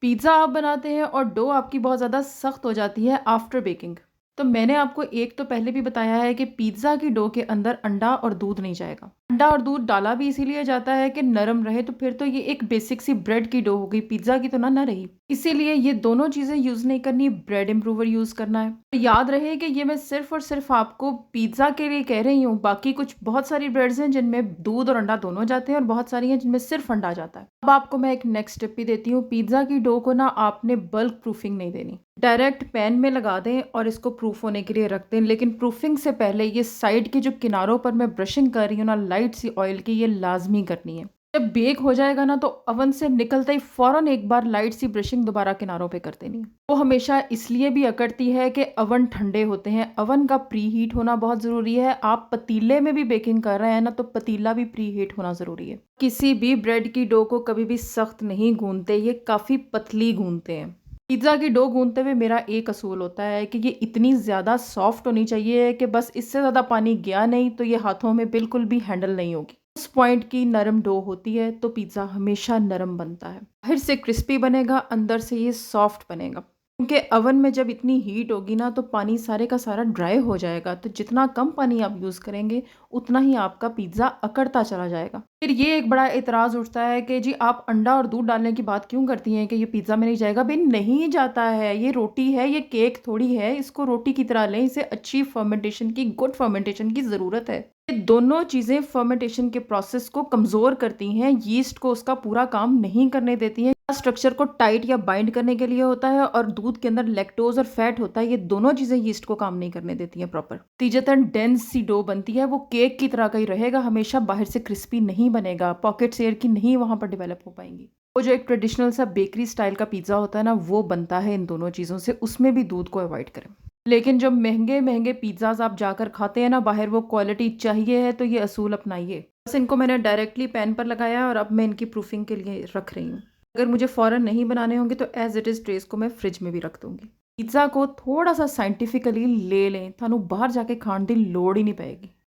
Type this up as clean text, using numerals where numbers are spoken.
Pizza आप बनाते हैं और डो आपकी बहुत ज़्यादा सख्त हो जाती है आफ्टर बेकिंग। तो मैंने आपको एक तो पहले भी बताया है कि पिज़्ज़ा की डो के अंदर अंडा और दूध नहीं जाएगा। अंडा और दूध डाला भी इसीलिए जाता है कि नरम रहे, तो फिर तो ये एक बेसिक सी ब्रेड की डो हो गई, पिज़्ज़ा की तो ना रही। इसीलिए ये दोनों चीज़ें यूज़ नहीं करनी, ब्रेड इम्प्रूवर यूज़ करना है। तो याद रहे कि ये मैं सिर्फ़ और सिर्फ़ आपको पिज़्ज़ा के लिए कह रही हूँ, बाकी कुछ बहुत सारी ब्रेड्स हैं जिनमें दूध और अंडा दोनों जाते हैं और बहुत सारी हैं जिनमें सिर्फ़ अंडा जाता है। अब आपको मैं एक नेक्स्ट टिप भी देती हूँ, पिज़्ज़ा की डो को ना आपने बल्क प्रूफिंग नहीं देनी। डायरेक्ट पैन में लगा दें और इसको प्रूफ होने के लिए रख दें, लेकिन प्रूफिंग से पहले ये साइड के जो किनारों पर मैं ब्रशिंग कर रही हूँ ना लाइट सी ऑयल की, ये लाजमी करनी है। जब बेक हो जाएगा ना तो ओवन से निकलते ही फौरन एक बार लाइट सी ब्रशिंग दोबारा किनारों पे कर देनी है। वो हमेशा इसलिए भी अकड़ती है कि ओवन ठंडे होते हैं, ओवन का प्री हीट होना बहुत ज़रूरी है। आप पतीले में भी बेकिंग कर रहे हैं ना तो पतीला भी प्री हीट होना ज़रूरी है। किसी भी ब्रेड की डो को कभी भी सख्त नहीं गूंदते, ये काफ़ी पतली गूंदते हैं। पिज़्ज़ा की डो गूंदते हुए मेरा एक असूल होता है कि ये इतनी ज़्यादा सॉफ्ट होनी चाहिए कि बस इससे ज़्यादा पानी गया नहीं तो ये हाथों में बिल्कुल भी हैंडल नहीं होगी। उस पॉइंट की नरम डो होती है तो पिज़्ज़ा हमेशा नरम बनता है। बाहर से क्रिस्पी बनेगा, अंदर से ये सॉफ्ट बनेगा। क्योंकि अवन में जब इतनी हीट होगी ना तो पानी सारे का सारा ड्राई हो जाएगा, तो जितना कम पानी आप यूज़ करेंगे उतना ही आपका पिज़्ज़ा अकड़ता चला जाएगा। फिर ये एक बड़ा एतराज़ उठता है कि जी आप अंडा और दूध डालने की बात क्यों करती हैं कि ये पिज़्ज़ा में नहीं जाएगा? भई नहीं जाता है, ये रोटी है, ये केक थोड़ी है, इसको रोटी की तरह लें, इसे अच्छी फर्मेंटेशन की, गुड फर्मेंटेशन की ज़रूरत है। ये दोनों चीज़ें फर्मेंटेशन के प्रोसेस को कमज़ोर करती हैं, यीस्ट को उसका पूरा काम नहीं करने देती हैं। स्ट्रक्चर को टाइट या बाइंड करने के लिए होता है और दूध के अंदर लैक्टोज और फैट होता है, ये दोनों चीज़ें यीस्ट को काम नहीं करने देती हैं प्रॉपर। नतीजतन डेंस सी डो बनती है, वो केक की तरह का ही रहेगा, हमेशा बाहर से क्रिस्पी नहीं बनेगा, पॉकेट्स एयर की नहीं वहाँ पर डेवलप हो पाएंगी। वो जो एक ट्रेडिशनल सा बेकरी स्टाइल का पिज़्ज़ा होता है ना, वो बनता है इन दोनों चीज़ों से, उसमें भी दूध को अवॉइड करें। लेकिन जब महँगे-महँगे पिज़्ज़ाज़ आप जाकर खाते हैं ना बाहर, वो क्वालिटी चाहिए है तो ये असूल अपनाइए। बस इनको मैंने डायरेक्टली पैन पर लगाया है और अब मैं इनकी प्रूफिंग के लिए रख रही हूँ। अगर मुझे फ़ौरन नहीं बनाने होंगे तो एज़ इट इज़ ट्रेस को मैं फ्रिज में भी रख दूँगी। पिज़्ज़ा को थोड़ा-सा साइंटिफिकली ले लें, थानू बाहर जाके खाण दी लोड़ ही नहीं पएगी।